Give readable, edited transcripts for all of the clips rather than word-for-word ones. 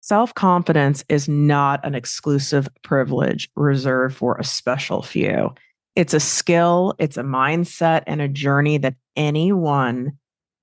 Self-confidence is not an exclusive privilege reserved for a special few. It's a skill, it's a mindset, and a journey that anyone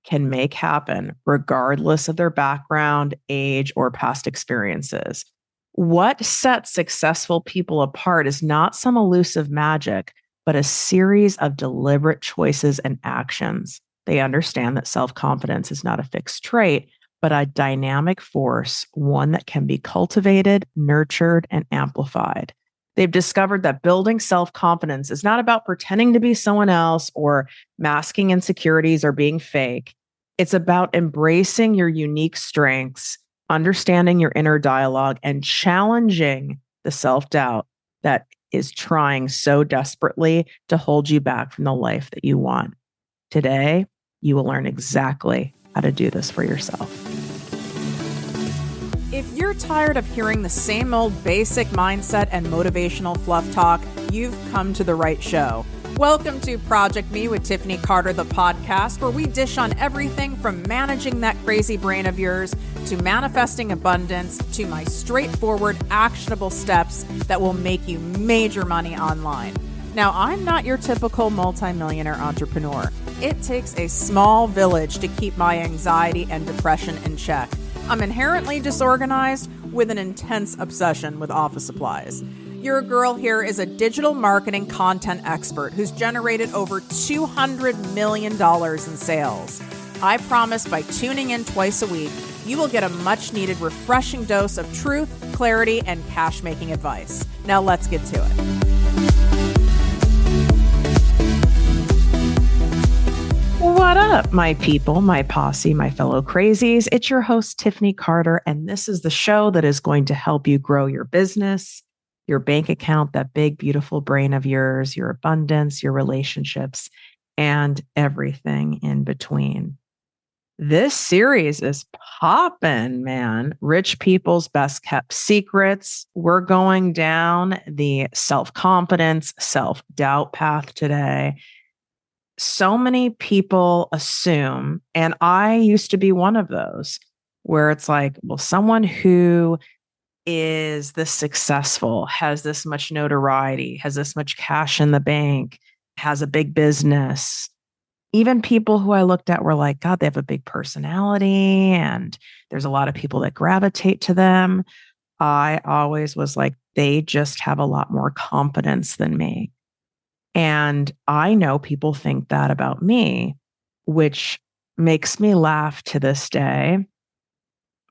can make happen, regardless of their background, age, or past experiences. What sets successful people apart is not some elusive magic, but a series of deliberate choices and actions. They understand that self-confidence is not a fixed trait, but a dynamic force, one that can be cultivated, nurtured, and amplified. They've discovered that building self-confidence is not about pretending to be someone else or masking insecurities or being fake. It's about embracing your unique strengths, understanding your inner dialogue, and challenging the self-doubt that is trying so desperately to hold you back from the life that you want. Today, you will learn exactly how to do this for yourself. If you're tired of hearing the same old basic mindset and motivational fluff talk, you've come to the right show. Welcome to ProjectME with Tiffany Carter, the podcast, where we dish on everything from managing that crazy brain of yours to manifesting abundance to my straightforward, actionable steps that will make you major money online. Now, I'm not your typical multi-millionaire entrepreneur. It takes a small village to keep my anxiety and depression in check. I'm inherently disorganized with an intense obsession with office supplies. Your girl here is a digital marketing content expert who's generated over $200 million in sales. I promise by tuning in twice a week, you will get a much needed refreshing dose of truth, clarity, and cash-making advice. Now let's get to it. What up, my people, my posse, my fellow crazies? It's your host, Tiffany Carter, and this is the show that is going to help you grow your business, your bank account, that big, beautiful brain of yours, your abundance, your relationships, and everything in between. This series is popping, man. Rich people's best kept secrets. We're going down the self-confidence, self-doubt path today. So many people assume, and I used to be one of those, where it's like, well, someone who is this successful, has this much notoriety, has this much cash in the bank, has a big business. Even people who I looked at were like, God, they have a big personality and there's a lot of people that gravitate to them. I always was like, they just have a lot more confidence than me. And I know people think that about me, which makes me laugh to this day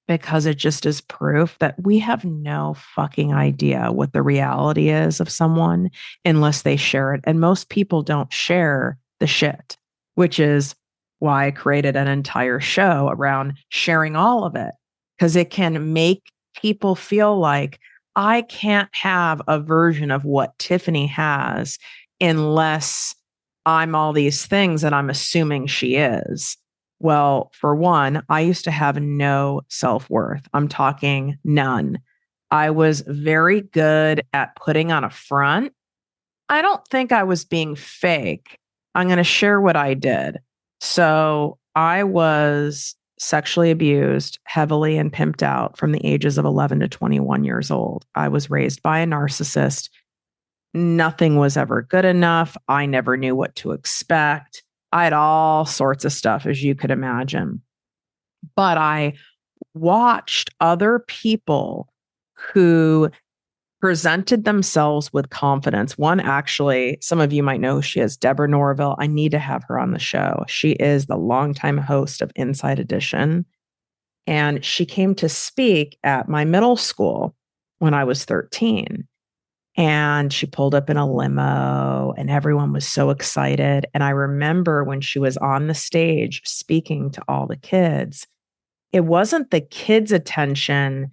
because it just is proof that we have no fucking idea what the reality is of someone unless they share it. And most people don't share the shit, which is why I created an entire show around sharing all of it, because it can make people feel like I can't have a version of what Tiffany has unless I'm all these things that I'm assuming she is. Well, for one, I used to have no self-worth. I'm talking none. I was very good at putting on a front. I don't think I was being fake. I'm going to share what I did. So I was sexually abused heavily and pimped out from the ages of 11 to 21 years old. I was raised by a narcissist. Nothing was ever good enough. I never knew what to expect. I had all sorts of stuff, as you could imagine. But I watched other people who presented themselves with confidence. One, actually, some of you might know who she is, Deborah Norville. I need to have her on the show. She is the longtime host of Inside Edition. And she came to speak at my middle school when I was 13. And she pulled up in a limo and everyone was so excited. And I remember when she was on the stage speaking to all the kids, it wasn't the kids' attention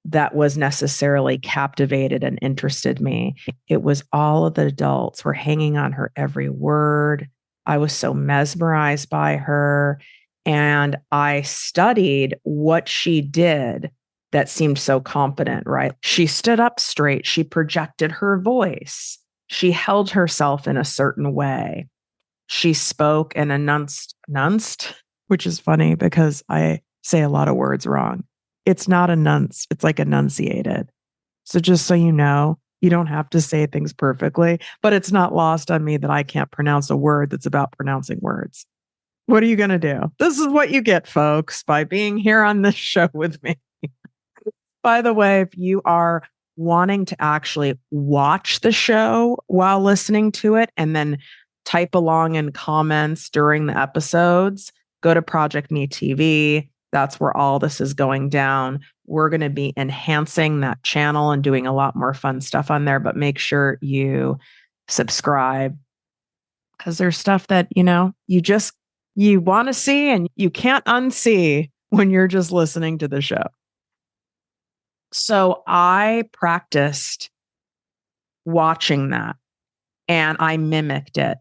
that was necessarily captivated and interested me. It was all of the adults were hanging on her every word. I was so mesmerized by her. And I studied what she did that seemed so confident, right? She stood up straight. She projected her voice. She held herself in a certain way. She spoke and enunced, which is funny because I say a lot of words wrong. It's not it's like enunciated. So just so you know, you don't have to say things perfectly, but it's not lost on me that I can't pronounce a word that's about pronouncing words. What are you going to do? This is what you get, folks, by being here on this show with me. By the way, if you are wanting to actually watch the show while listening to it and then type along in comments during the episodes, go to ProjectME TV. That's where all this is going down. We're going to be enhancing that channel and doing a lot more fun stuff on there, but make sure you subscribe because there's stuff that, you want to see and you can't unsee when you're just listening to the show. So I practiced watching that and I mimicked it.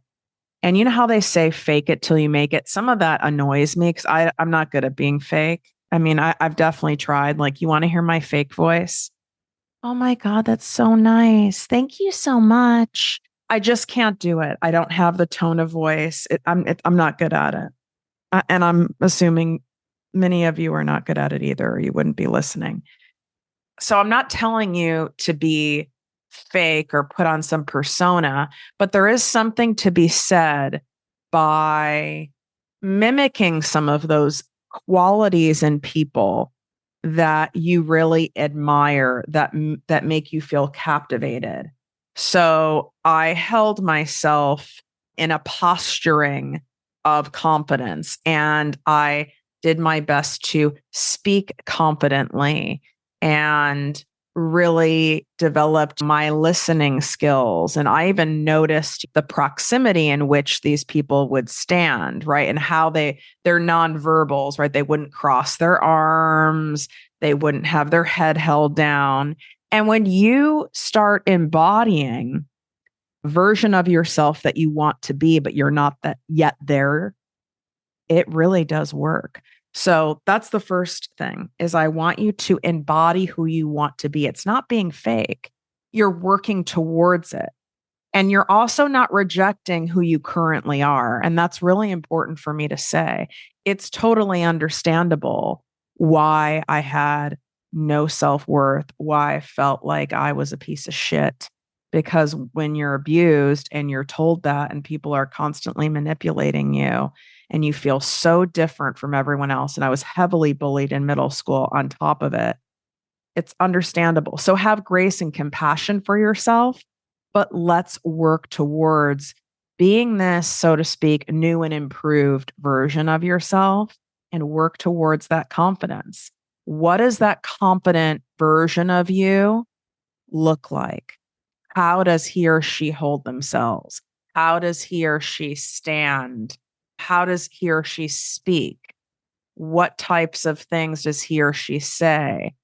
And you know how they say fake it till you make it? Some of that annoys me because I'm not good at being fake. I mean, I've definitely tried. Like, you want to hear my fake voice? Oh my God, that's so nice. Thank you so much. I just can't do it. I don't have the tone of voice. I'm not good at it. And I'm assuming many of you are not good at it either, or you wouldn't be listening. So I'm not telling you to be fake or put on some persona, but there is something to be said by mimicking some of those qualities in people that you really admire, that make you feel captivated. So I held myself in a posturing of confidence, and I did my best to speak confidently and really developed my listening skills. And I even noticed the proximity in which these people would stand, right? And how they're nonverbals, right? They wouldn't cross their arms. They wouldn't have their head held down. And when you start embodying version of yourself that you want to be, but you're not that yet there, it really does work. So that's the first thing, is I want you to embody who you want to be. It's not being fake. You're working towards it. And you're also not rejecting who you currently are. And that's really important for me to say. It's totally understandable why I had no self-worth, why I felt like I was a piece of shit. Because when you're abused and you're told that and people are constantly manipulating you, and you feel so different from everyone else. And I was heavily bullied in middle school on top of it. It's understandable. So have grace and compassion for yourself, but let's work towards being this, so to speak, new and improved version of yourself and work towards that confidence. What does that confident version of you look like? How does he or she hold themselves? How does he or she stand? How does he or she speak? What types of things does he or she say?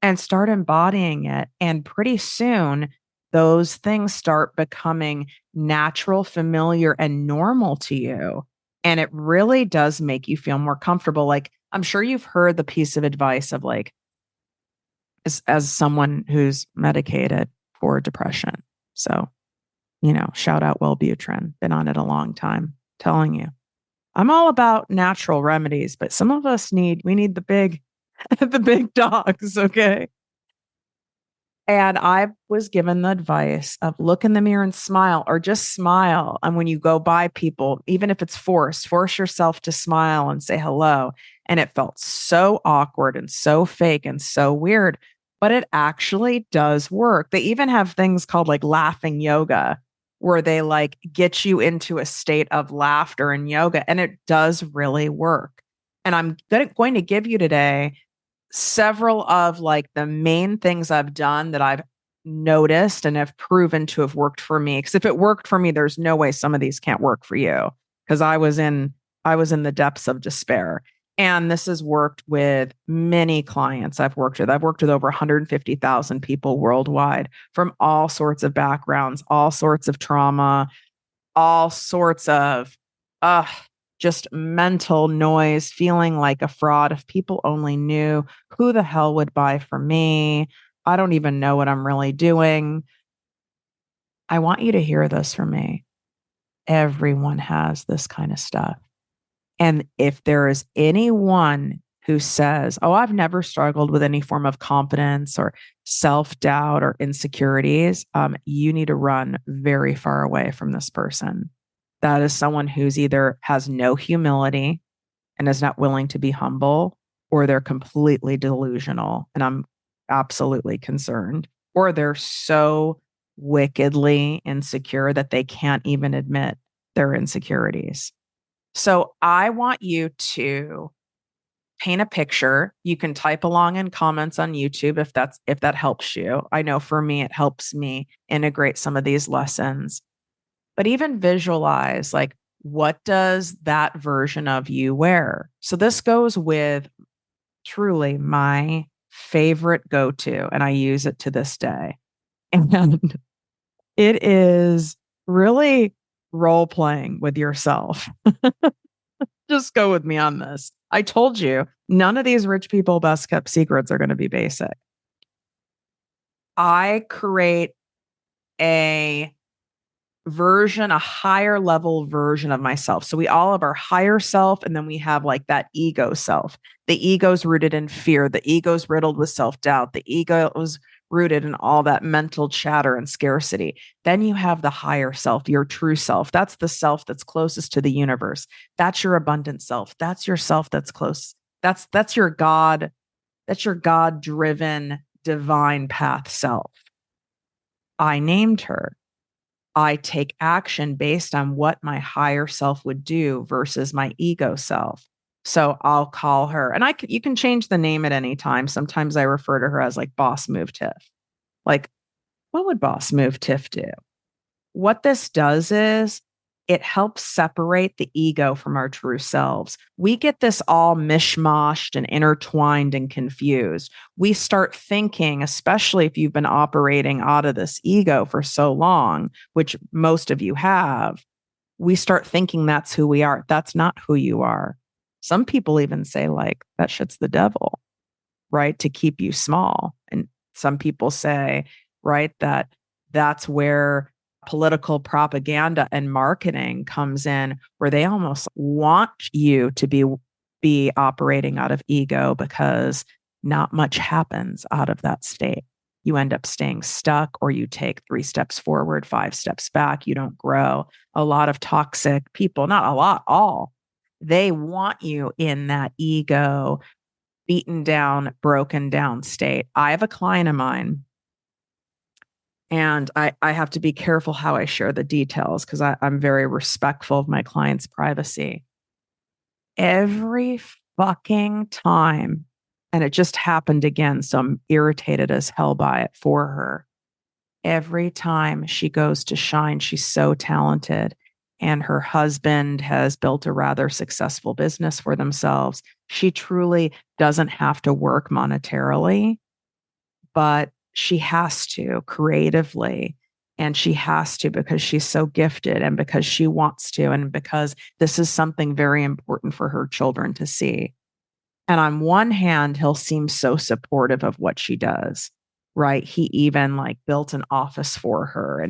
And start embodying it. And pretty soon, those things start becoming natural, familiar, and normal to you. And it really does make you feel more comfortable. Like, I'm sure you've heard the piece of advice of, like, as someone who's medicated for depression. So, shout out Wellbutrin, been on it a long time, telling you. I'm all about natural remedies, but some of us we need the big, the big dogs. Okay. And I was given the advice of look in the mirror and smile, or just smile. And when you go by people, even if it's force yourself to smile and say hello. And it felt so awkward and so fake and so weird, but it actually does work. They even have things called like laughing yoga, where they like get you into a state of laughter in yoga, and it does really work. And I'm going to give you today several of like the main things I've done that I've noticed and have proven to have worked for me. Because if it worked for me, there's no way some of these can't work for you. Because I was in the depths of despair. And this has worked with many clients I've worked with. I've worked with over 150,000 people worldwide from all sorts of backgrounds, all sorts of trauma, all sorts of just mental noise, feeling like a fraud. If people only knew, who the hell would buy from me? I don't even know what I'm really doing. I want you to hear this from me. Everyone has this kind of stuff. And if there is anyone who says, oh, I've never struggled with any form of confidence or self-doubt or insecurities, you need to run very far away from this person. That is someone who's either has no humility and is not willing to be humble, or they're completely delusional. And I'm absolutely concerned. Or they're so wickedly insecure that they can't even admit their insecurities. So I want you to paint a picture. You can type along in comments on YouTube if that helps you. I know for me, it helps me integrate some of these lessons. But even visualize, like, what does that version of you wear? So this goes with truly my favorite go-to, and I use it to this day. And it is really role playing with yourself. Just go with me on this. I told you, none of these rich people best kept secrets are going to be basic. I create a higher level version of myself. So we all have our higher self, and then we have like that ego self. The ego's rooted in fear. The ego's riddled with self-doubt. The ego was rooted in all that mental chatter and scarcity. Then you have the higher self, your true self. That's the self that's closest to the universe. That's your abundant self. That's your self that's close. That's your God. That's your God-driven divine path self. I named her. I take action based on what my higher self would do versus my ego self. So I'll call her, and you can change the name at any time. Sometimes I refer to her as like Boss Move Tiff. Like, what would Boss Move Tiff do? What this does is it helps separate the ego from our true selves. We get this all mishmashed and intertwined and confused. We start thinking, especially if you've been operating out of this ego for so long, which most of you have, we start thinking that's who we are. That's not who you are. Some people even say, like, that shit's the devil, right? To keep you small. And some people say, right, that that's where political propaganda and marketing comes in, where they almost want you to be operating out of ego, because not much happens out of that state. You end up staying stuck, or you take 3 steps forward, 5 steps back. You don't grow. A lot of toxic people, not a lot, all, they want you in that ego, beaten down, broken down state. I have a client of mine, and I have to be careful how I share the details, because I'm very respectful of my client's privacy. Every fucking time, and it just happened again, so I'm irritated as hell by it for her. Every time she goes to shine, she's so talented, and her husband has built a rather successful business for themselves. She truly doesn't have to work monetarily, but she has to creatively, and she has to because she's so gifted, and because she wants to, and because this is something very important for her children to see. And on one hand, he'll seem so supportive of what she does, right? He even like built an office for her,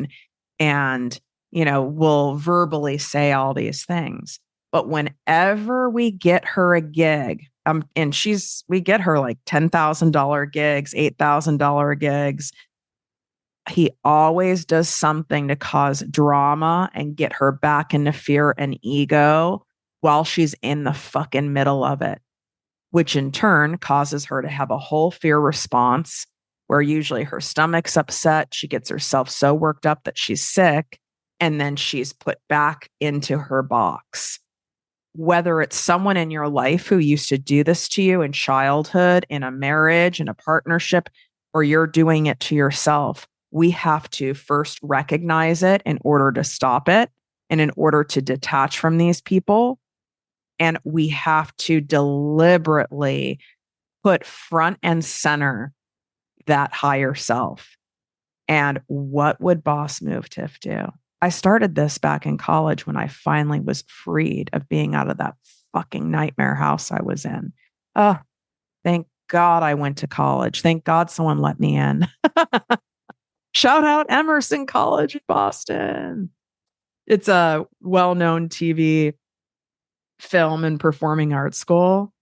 and will verbally say all these things. But whenever we get her a gig, and we get her like $10,000 gigs, $8,000 gigs, he always does something to cause drama and get her back into fear and ego while she's in the fucking middle of it, which in turn causes her to have a whole fear response where usually her stomach's upset. She gets herself so worked up that she's sick, and then she's put back into her box. Whether it's someone in your life who used to do this to you in childhood, in a marriage, in a partnership, or you're doing it to yourself, we have to first recognize it in order to stop it, and in order to detach from these people. And we have to deliberately put front and center that higher self. And what would Boss Move Tiff do? I started this back in college when I finally was freed of being out of that fucking nightmare house I was in. Oh, thank God I went to college. Thank God someone let me in. Shout out Emerson College in Boston. It's a well-known TV, film, and performing arts school.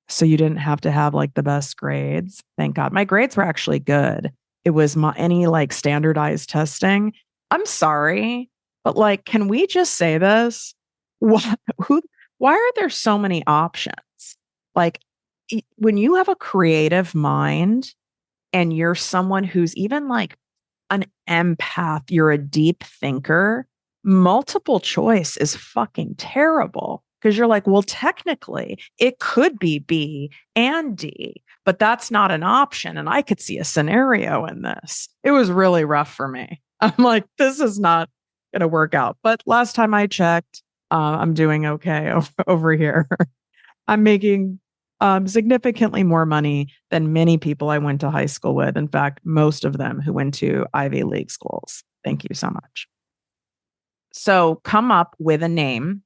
So you didn't have to have like the best grades. Thank God. My grades were actually good. It was any like standardized testing. I'm sorry, but like, can we just say this? Why, who, why are there so many options? Like, when you have a creative mind and you're someone who's even like an empath, you're a deep thinker, multiple choice is fucking terrible because you're like, well, technically it could be B and D, but that's not an option. And I could see a scenario in this. It was really rough for me. I'm like, this is not going to work out. But last time I checked, I'm doing okay over here. I'm making significantly more money than many people I went to high school with. In fact, most of them who went to Ivy League schools. Thank you so much. So come up with a name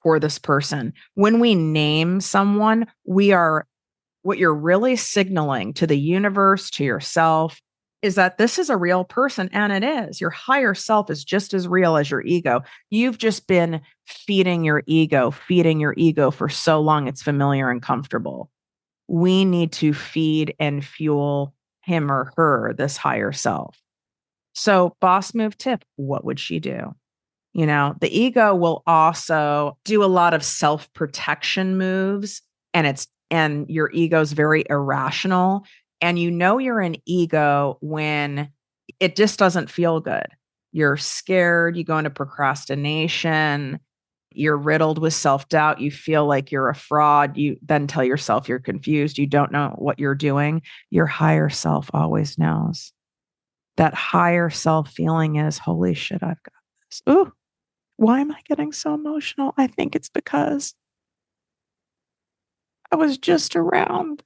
for this person. When we name someone, what you're really signaling to the universe, to yourself, is that this is a real person. And it is. Your higher self is just as real as your ego. You've just been feeding your ego for so long, it's familiar and comfortable. We need to feed and fuel him or her, this higher self. So, boss move tip, what would she do? The ego will also do a lot of self-protection moves, and your ego's very irrational. And you're an ego when it just doesn't feel good. You're scared, you go into procrastination, you're riddled with self-doubt, you feel like you're a fraud, you then tell yourself you're confused, you don't know what you're doing. Your higher self always knows. That higher self feeling is, holy shit, I've got this. Ooh, why am I getting so emotional? I think it's because I was just around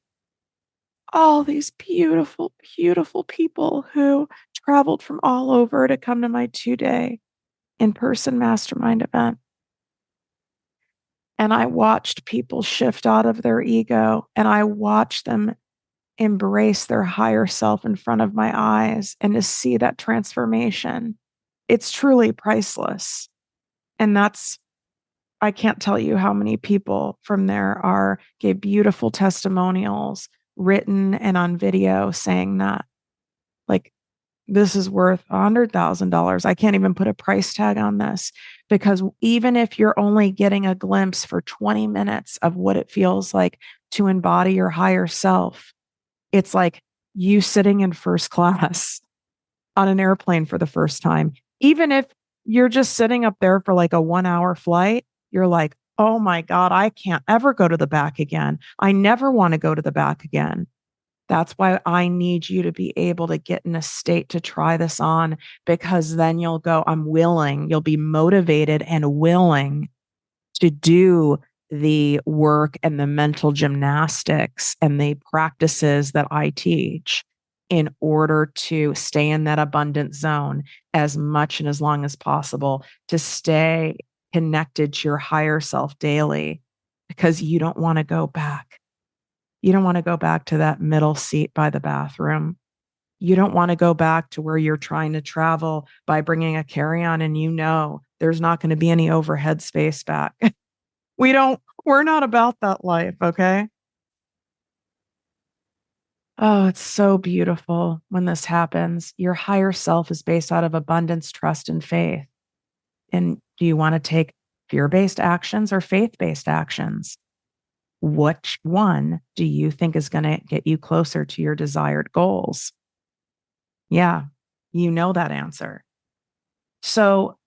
all these beautiful, beautiful people who traveled from all over to come to my 2-day in-person mastermind event. And I watched people shift out of their ego, and I watched them embrace their higher self in front of my eyes, and to see that transformation, it's truly priceless. And I can't tell you how many people from there gave beautiful testimonials written and on video saying that, like, this is worth $100,000. I can't even put a price tag on this, because even if you're only getting a glimpse for 20 minutes of what it feels like to embody your higher self, it's like you sitting in first class on an airplane for the first time. Even if you're just sitting up there for like a 1-hour flight, you're like, oh my God, I can't ever go to the back again. I never want to go to the back again. That's why I need you to be able to get in a state to try this on, because then you'll go, I'm willing. You'll be motivated and willing to do the work and the mental gymnastics and the practices that I teach in order to stay in that abundant zone as much and as long as possible, to stay connected to your higher self daily, because you don't want to go back. You don't want to go back to that middle seat by the bathroom. You don't want to go back to where you're trying to travel by bringing a carry-on and there's not going to be any overhead space back. We're not about that life, okay? Oh, it's so beautiful when this happens. Your higher self is based out of abundance, trust, and faith. And do you want to take fear-based actions or faith-based actions? Which one do you think is going to get you closer to your desired goals? Yeah, you know that answer. So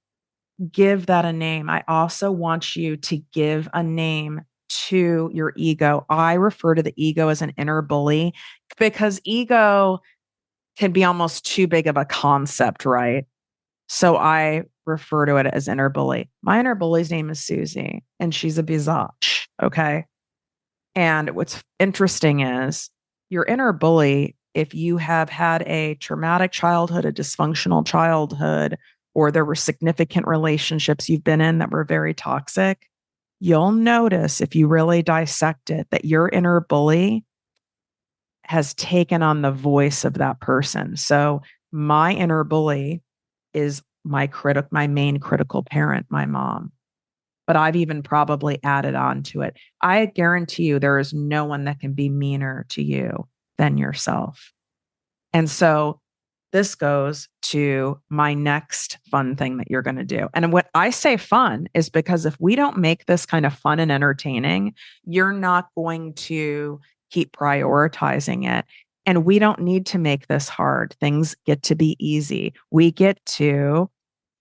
give that a name. I also want you to give a name to your ego. I refer to the ego as an inner bully, because ego can be almost too big of a concept, right? So I refer to it as inner bully. My inner bully's name is Susie, and she's a biatch, okay? And what's interesting is your inner bully, if you have had a traumatic childhood, a dysfunctional childhood, or there were significant relationships you've been in that were very toxic, you'll notice, if you really dissect it, that your inner bully has taken on the voice of that person. So my inner bully is my main critical parent, my mom. but I've even probably added on to it. I guarantee you there is no one that can be meaner to you than yourself. And so this goes to my next fun thing that you're going to do. And what I say fun is because if we don't make this kind of fun and entertaining, you're not going to keep prioritizing it. And we don't need to make this hard. Things get to be easy. We get to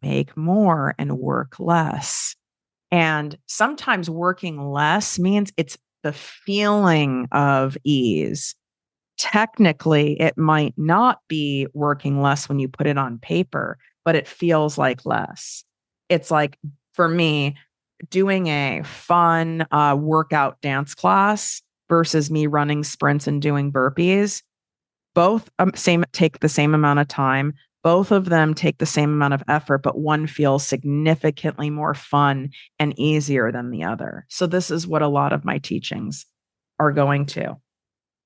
make more and work less. And sometimes working less means it's the feeling of ease. Technically, it might not be working less when you put it on paper, but it feels like less. It's like, for me, doing a fun workout dance class versus me running sprints and doing burpees, both take the same amount of time. Both of them take the same amount of effort, but one feels significantly more fun and easier than the other. So this is what a lot of my teachings are going to.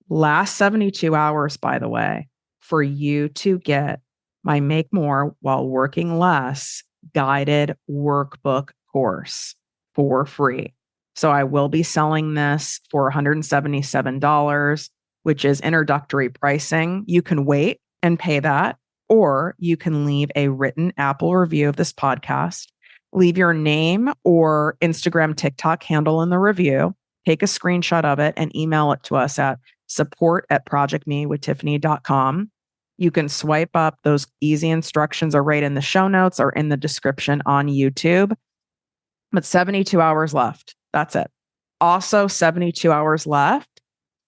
Last 72 hours, by the way, for you to get my Make More While Working Less Guided Workbook Course for free. So I will be selling this for $177, which is introductory pricing. You can wait and pay that, or you can leave a written Apple review of this podcast, leave your name or Instagram, TikTok handle in the review, take a screenshot of it and email it to us at support@projectmewithtiffany.com. You can swipe up. Those easy instructions are right in the show notes or in the description on YouTube. But 72 hours left. That's it. Also, 72 hours left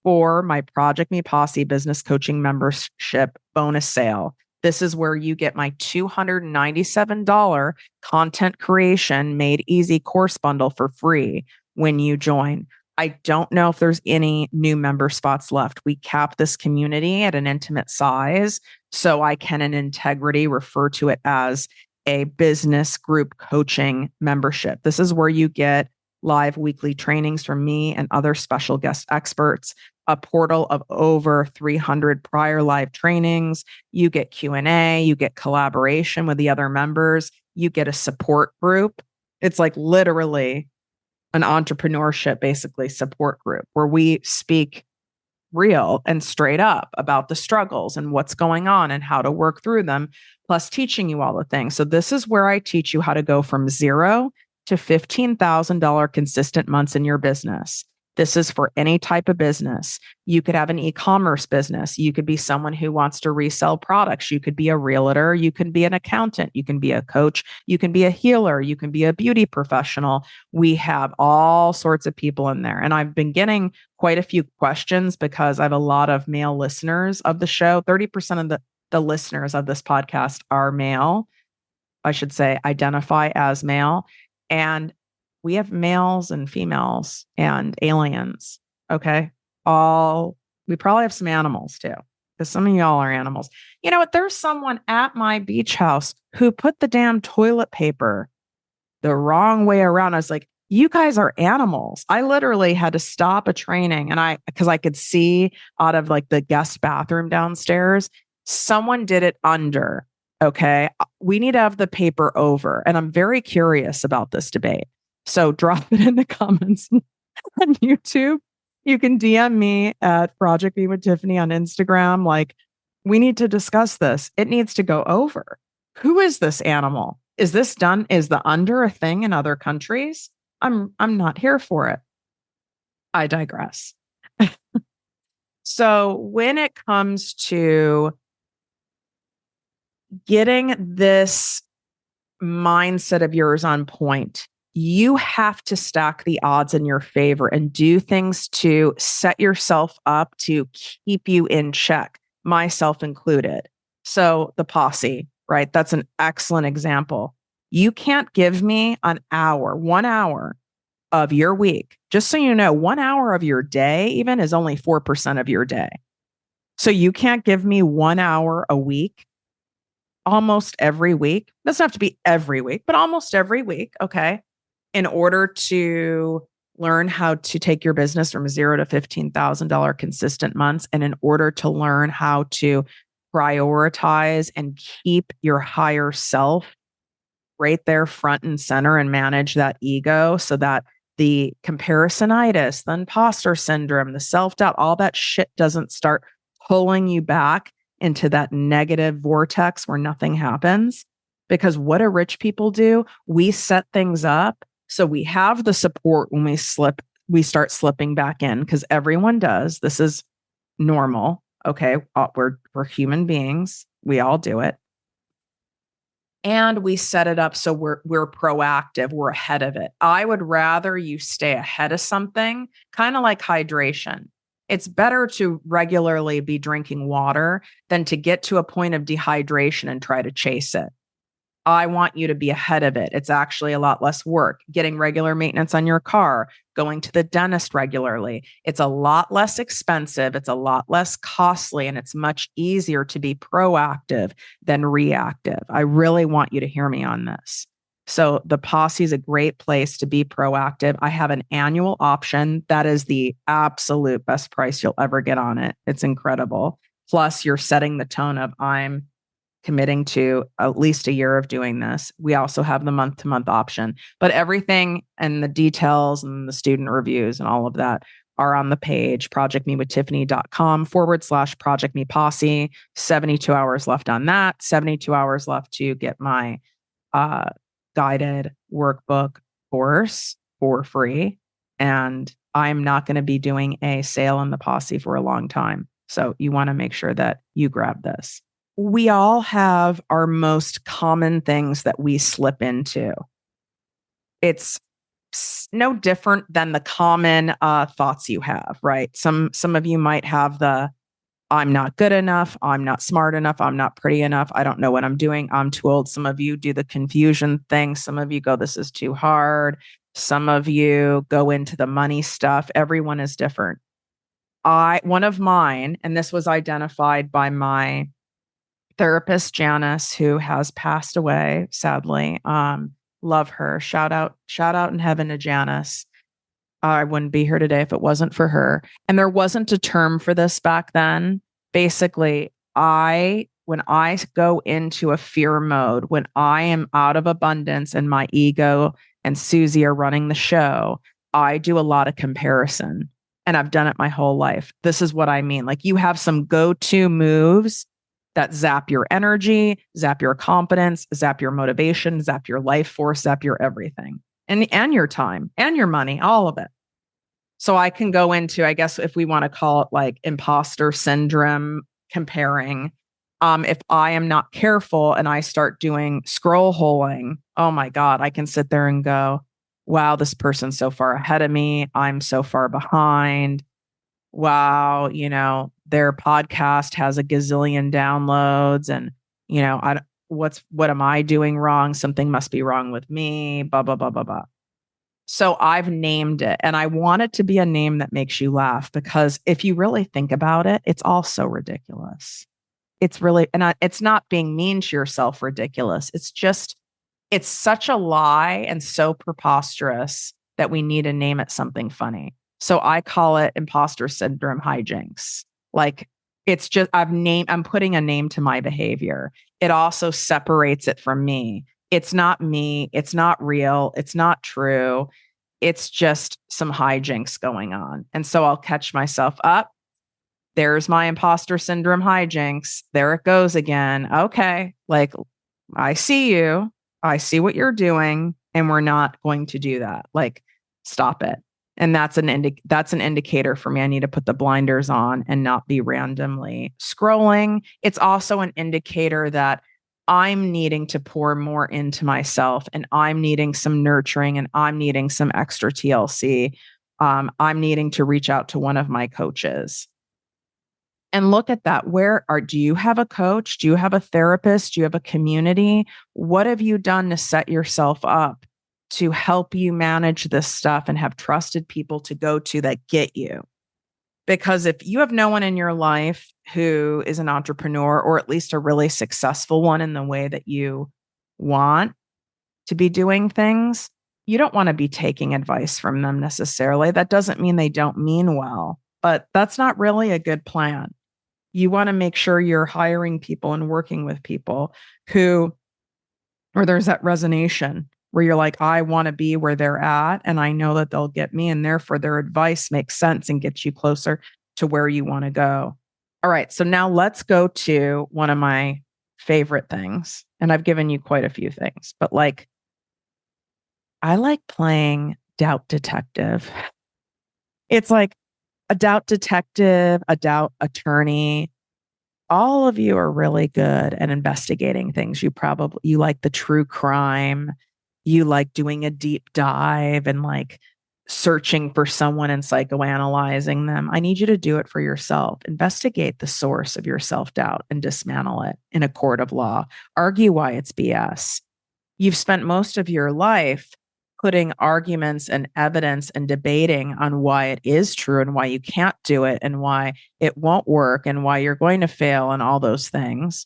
for my Project Me Posse business coaching membership bonus sale. This is where you get my $297 content creation made easy course bundle for free when you join. I don't know if there's any new member spots left. We cap this community at an intimate size, so I can in integrity refer to it as a business group coaching membership. This is where you get live weekly trainings from me and other special guest experts, a portal of over 300 prior live trainings. You get Q&A, you get collaboration with the other members, you get a support group. It's like literally an entrepreneurship, basically, support group where we speak real and straight up about the struggles and what's going on and how to work through them, plus teaching you all the things. So this is where I teach you how to go from $0 to $15,000 consistent months in your business. This is for any type of business. You could have an e-commerce business. You could be someone who wants to resell products. You could be a realtor. You can be an accountant. You can be a coach. You can be a healer. You can be a beauty professional. We have all sorts of people in there. And I've been getting quite a few questions because I have a lot of male listeners of the show. 30% of the listeners of this podcast are male. I should say identify as male. And we have males and females and aliens. Okay. We probably have some animals too, because some of y'all are animals. You know what? There's someone at my beach house who put the damn toilet paper the wrong way around. I was like, you guys are animals. I literally had to stop a training because I could see out of like the guest bathroom downstairs, someone did it under. Okay. We need to have the paper over. And I'm very curious about this debate. So drop it in the comments on YouTube. You can DM me at Project Me with Tiffany on Instagram. Like, we need to discuss this. It needs to go over. Who is this animal? Is this done? Is the under a thing in other countries? I'm not here for it. I digress. So when it comes to getting this mindset of yours on point, you have to stack the odds in your favor and do things to set yourself up to keep you in check, myself included. So the posse, right? That's an excellent example. You can't give me 1 hour of your week. Just so you know, 1 hour of your day even is only 4% of your day. So you can't give me 1 hour a week, almost every week. Doesn't have to be every week, but almost every week. Okay. In order to learn how to take your business from $0 to $15,000 consistent months, and in order to learn how to prioritize and keep your higher self right there front and center and manage that ego so that the comparisonitis, the imposter syndrome, the self-doubt, all that shit doesn't start pulling you back into that negative vortex where nothing happens. Because what do rich people do? We set things up so we have the support when we start slipping back in, because everyone does. This is normal. Okay. We're human beings. We all do it. And we set it up so we're proactive, we're ahead of it. I would rather you stay ahead of something, kind of like hydration. It's better to regularly be drinking water than to get to a point of dehydration and try to chase it. I want you to be ahead of it. It's actually a lot less work. Getting regular maintenance on your car, going to the dentist regularly. It's a lot less expensive. It's a lot less costly, and it's much easier to be proactive than reactive. I really want you to hear me on this. So the Posse is a great place to be proactive. I have an annual option that is the absolute best price you'll ever get on it. It's incredible. Plus, you're setting the tone of I'm committing to at least a year of doing this. We also have the month-to-month option, but everything and the details and the student reviews and all of that are on the page, projectmewithttiffany.com/Project Me Posse. 72 hours left on that, 72 hours left to get my guided workbook course for free. And I'm not going to be doing a sale in the Posse for a long time. So you want to make sure that you grab this. We all have our most common things that we slip into. It's no different than the common thoughts you have, right? Some of you might have the I'm not good enough, I'm not smart enough, I'm not pretty enough, I don't know what I'm doing, I'm too old. Some of you do the confusion thing. Some of you go, this is too hard. Some of you go into the money stuff. Everyone is different. One of mine, and this was identified by my therapist, Janice, who has passed away, sadly. Love her. Shout out in heaven to Janice. I wouldn't be here today if it wasn't for her. And there wasn't a term for this back then. Basically, when I go into a fear mode, when I am out of abundance and my ego and Susie are running the show, I do a lot of comparison. And I've done it my whole life. This is what I mean. Like, you have some go-to moves that zap your energy, zap your confidence, zap your motivation, zap your life force, zap your everything, and your time and your money, all of it. So I can go into, I guess, if we want to call it like imposter syndrome comparing. If I am not careful and I start doing scroll holing, oh my God, I can sit there and go, wow, this person's so far ahead of me. I'm so far behind. Wow, their podcast has a gazillion downloads, and what am I doing wrong? Something must be wrong with me, blah, blah, blah, blah, blah. So I've named it, and I want it to be a name that makes you laugh, because if you really think about it, it's all so ridiculous. It's really, and it's not being mean to yourself ridiculous. It's such a lie and so preposterous that we need to name it something funny. So I call it imposter syndrome hijinks. Like, it's just, I'm putting a name to my behavior. It also separates it from me. It's not me. It's not real. It's not true. It's just some hijinks going on. And so I'll catch myself up. There's my imposter syndrome hijinks. There it goes again. Okay. Like, I see you. I see what you're doing, and we're not going to do that. Like, stop it. And that's an indicator for me. I need to put the blinders on and not be randomly scrolling. It's also an indicator that I'm needing to pour more into myself, and I'm needing some nurturing, and I'm needing some extra TLC. I'm needing to reach out to one of my coaches. And look at that. Do you have a coach? Do you have a therapist? Do you have a community? What have you done to set yourself up to help you manage this stuff and have trusted people to go to that get you? Because if you have no one in your life who is an entrepreneur, or at least a really successful one in the way that you want to be doing things, you don't want to be taking advice from them necessarily. That doesn't mean they don't mean well, but that's not really a good plan. You want to make sure you're hiring people and working with people who or there's that resonation where you're like, I want to be where they're at and I know that they'll get me. And therefore their advice makes sense and gets you closer to where you want to go. All right. So now let's go to one of my favorite things. And I've given you quite a few things, but like, I like playing doubt detective. It's like a doubt detective, a doubt attorney. All of you are really good at investigating things. You like the true crime. You like doing a deep dive and like searching for someone and psychoanalyzing them. I need you to do it for yourself. Investigate the source of your self-doubt and dismantle it in a court of law. Argue why it's BS. You've spent most of your life putting arguments and evidence and debating on why it is true and why you can't do it and why it won't work and why you're going to fail and all those things.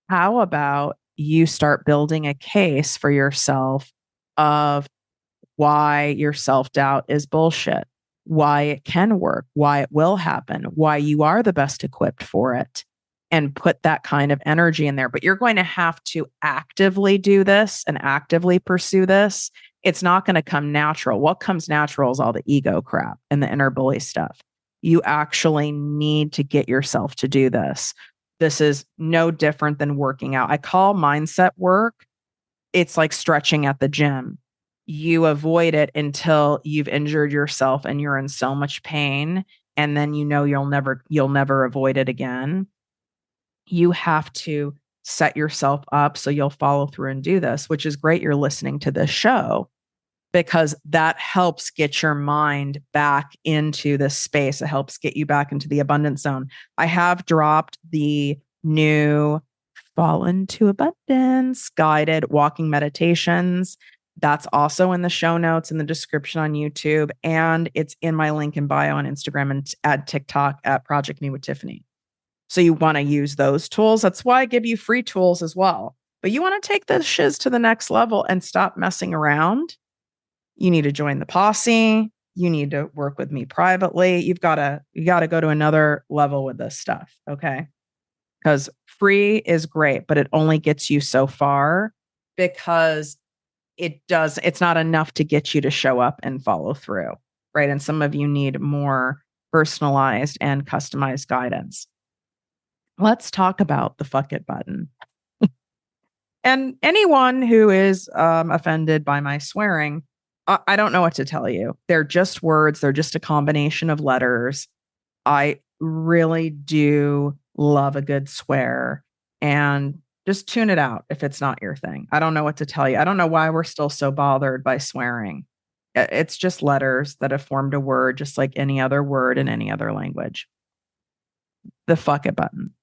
How about you start building a case for yourself of why your self-doubt is bullshit, why it can work, why it will happen, why you are the best equipped for it, and put that kind of energy in there. But you're going to have to actively do this and actively pursue this. It's not going to come natural. What comes natural is all the ego crap and the inner bully stuff. You actually need to get yourself to do this. This is no different than working out. I call mindset work, it's like stretching at the gym. You avoid it until you've injured yourself and you're in so much pain. And then you'll never avoid it again. You have to set yourself up so you'll follow through and do this, which is great. You're listening to this show because that helps get your mind back into this space. It helps get you back into the abundance zone. I have dropped the new Fall into Abundance guided walking meditations. That's also in the show notes in the description on YouTube. And it's in my link in bio on Instagram and at TikTok at ProjectME with Tiffany. So you want to use those tools. That's why I give you free tools as well. But you want to take the shiz to the next level and stop messing around. You need to join the posse. You need to work with me privately. You got to go to another level with this stuff. Okay. Because free is great, but it only gets you so far because it's not enough to get you to show up and follow through. Right. And some of you need more personalized and customized guidance. Let's talk about the fuck it button. And anyone who is offended by my swearing, I don't know what to tell you. They're just words. They're just a combination of letters. I really do love a good swear, and just tune it out if it's not your thing. I don't know what to tell you. I don't know why we're still so bothered by swearing. It's just letters that have formed a word, just like any other word in any other language. The fuck it button.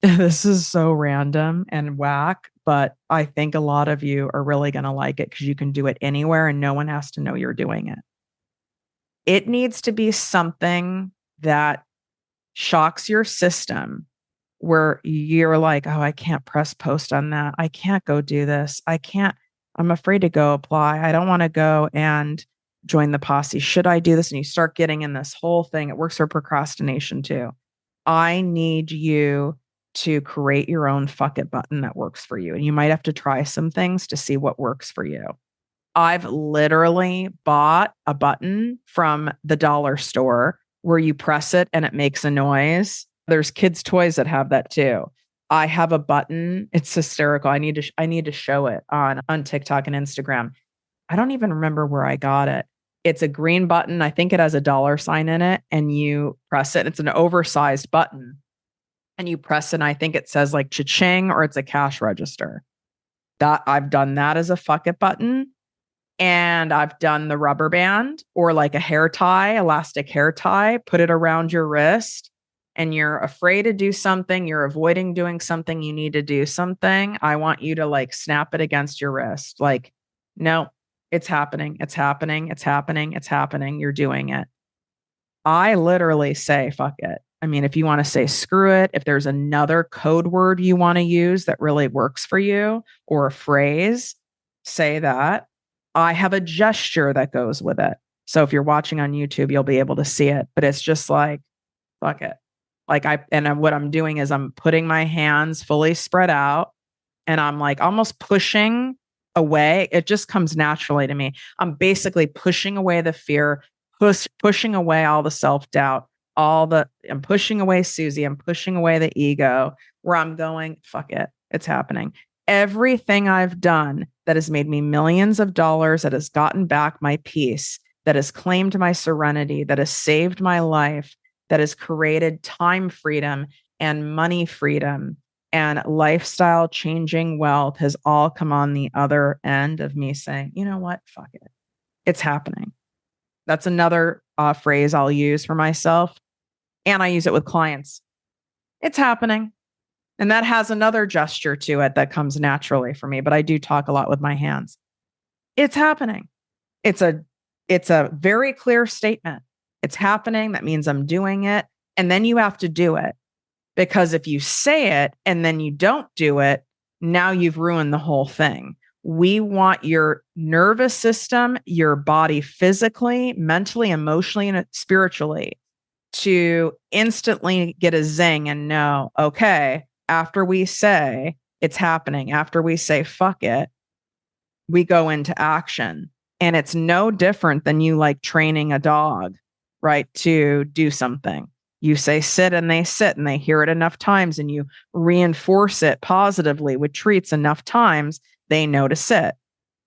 This is so random and whack, but I think a lot of you are really going to like it because you can do it anywhere and no one has to know you're doing it. It needs to be something that shocks your system where you're like, oh, I can't press post on that. I can't go do this. I'm afraid to go apply. I don't want to go and join the posse. Should I do this? And you start getting in this whole thing. It works for procrastination too. I need you to create your own fuck it button that works for you. And you might have to try some things to see what works for you. I've literally bought a button from the dollar store where you press it and it makes a noise. There's kids' toys that have that too. I have a button. It's hysterical. I need to show it on TikTok and Instagram. I don't even remember where I got it. It's a green button. I think it has a dollar sign in it and you press it. It's an oversized button and you press it. And I think it says like cha-ching or it's a cash register. That I've done that as a fuck it button. And I've done the rubber band or like a hair tie, elastic hair tie, put it around your wrist and you're afraid to do something. You're avoiding doing something. You need to do something. I want you to like snap it against your wrist. Like, no, it's happening. It's happening. It's happening. It's happening. You're doing it. I literally say, fuck it. I mean, if you want to say screw it, if there's another code word you want to use that really works for you or a phrase, say that. I have a gesture that goes with it. So if you're watching on YouTube, you'll be able to see it, but it's just like, fuck it. Like what I'm doing is I'm putting my hands fully spread out and I'm like almost pushing away. It just comes naturally to me. I'm basically pushing away the fear, pushing away all the self-doubt, I'm pushing away Susie. I'm pushing away the ego where I'm going, fuck it. It's happening. Everything I've done that has made me millions of dollars, that has gotten back my peace, that has claimed my serenity, that has saved my life, that has created time freedom and money freedom and lifestyle changing wealth has all come on the other end of me saying, you know what? Fuck it. It's happening. That's another phrase I'll use for myself. And I use it with clients. It's happening. And that has another gesture to it that comes naturally for me, but I do talk a lot with my hands. It's happening. It's a very clear statement. It's happening. That means I'm doing it. And then you have to do it. Because if you say it and then you don't do it, now you've ruined the whole thing. We want your nervous system, your body physically, mentally, emotionally, and spiritually to instantly get a zing and know, okay, after we say it's happening, after we say fuck it, we go into action. And it's no different than you like training a dog, right, to do something. You say sit and they hear it enough times and you reinforce it positively with treats enough times, they know to sit.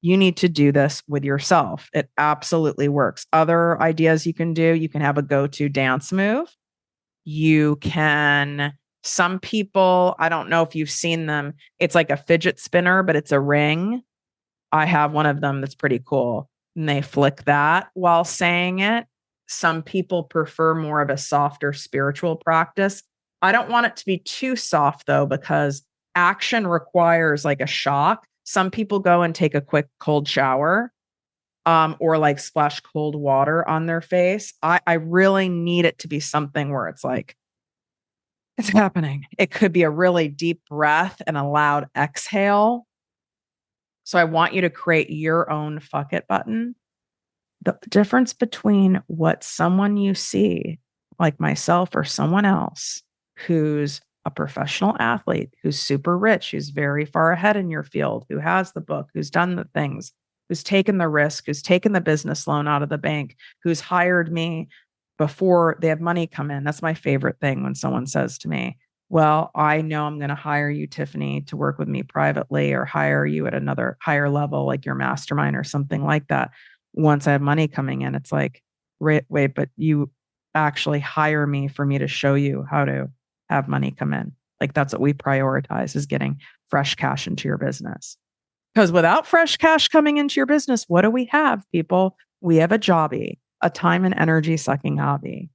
You need to do this with yourself. It absolutely works. Other ideas you can do, you can have a go-to dance move. Some people, I don't know if you've seen them. It's like a fidget spinner, but it's a ring. I have one of them that's pretty cool. And they flick that while saying it. Some people prefer more of a softer spiritual practice. I don't want it to be too soft though, because action requires like a shock. Some people go and take a quick cold shower, or like splash cold water on their face. I really need it to be something where it's like, it's happening. It could be a really deep breath and a loud exhale. So I want you to create your own fuck it button. The difference between what someone you see, like myself or someone else, who's a professional athlete, who's super rich, who's very far ahead in your field, who has the book, who's done the things, who's taken the risk, who's taken the business loan out of the bank, who's hired me before they have money come in. That's my favorite thing when someone says to me, well, I know I'm going to hire you, Tiffany, to work with me privately or hire you at another higher level, like your mastermind or something like that. Once I have money coming in, it's like, wait, but you actually hire me for me to show you how to have money come in. Like that's what we prioritize, is getting fresh cash into your business. Because without fresh cash coming into your business, what do we have, people? We have a jobby, a time and energy sucking hobby.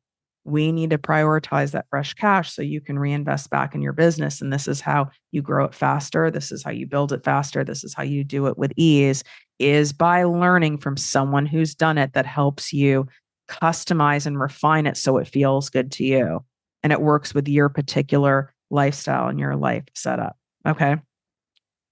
We need to prioritize that fresh cash so you can reinvest back in your business. And this is how you grow it faster. This is how you build it faster. This is how you do it with ease, is by learning from someone who's done it that helps you customize and refine it so it feels good to you. And it works with your particular lifestyle and your life setup. Okay.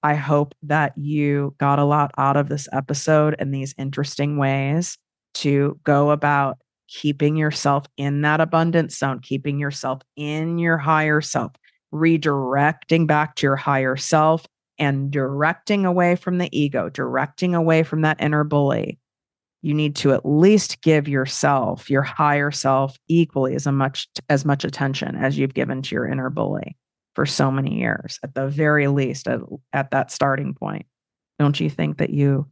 I hope that you got a lot out of this episode and these interesting ways to go about keeping yourself in that abundance zone, keeping yourself in your higher self, redirecting back to your higher self and directing away from the ego, directing away from that inner bully. You need to at least give yourself, your higher self, equally as much attention as you've given to your inner bully for so many years, at the very least, at that starting point. Don't you think that you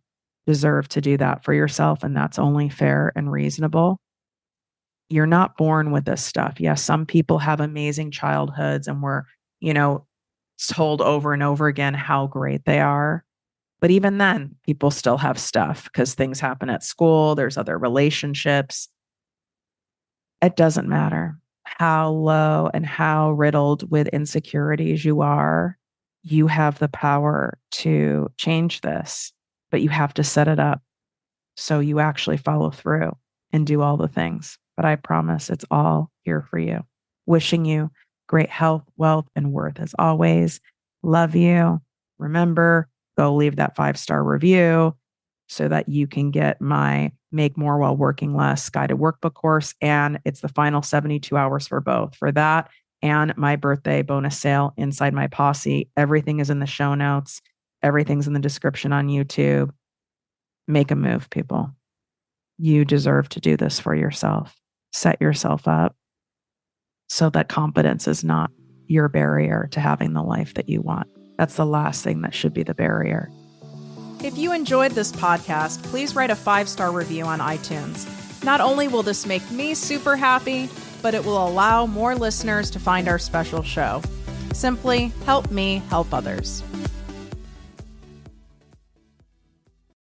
deserve to do that for yourself? And that's only fair and reasonable. You're not born with this stuff. Yes, some people have amazing childhoods and we're, told over and over again how great they are. But even then, people still have stuff because things happen at school. There's other relationships. It doesn't matter how low and how riddled with insecurities you are. You have the power to change this, but you have to set it up so you actually follow through and do all the things. But I promise it's all here for you. Wishing you great health, wealth, and worth as always. Love you. Remember, go leave that 5-star review so that you can get my Make More While Working Less guided workbook course. And it's the final 72 hours for both. For that and my birthday bonus sale inside my posse. Everything is in the show notes. Everything's in the description on YouTube. Make a move, people. You deserve to do this for yourself. Set yourself up so that confidence is not your barrier to having the life that you want. That's the last thing that should be the barrier. If you enjoyed this podcast, please write a 5-star review on iTunes. Not only will this make me super happy, but it will allow more listeners to find our special show. Simply help me help others.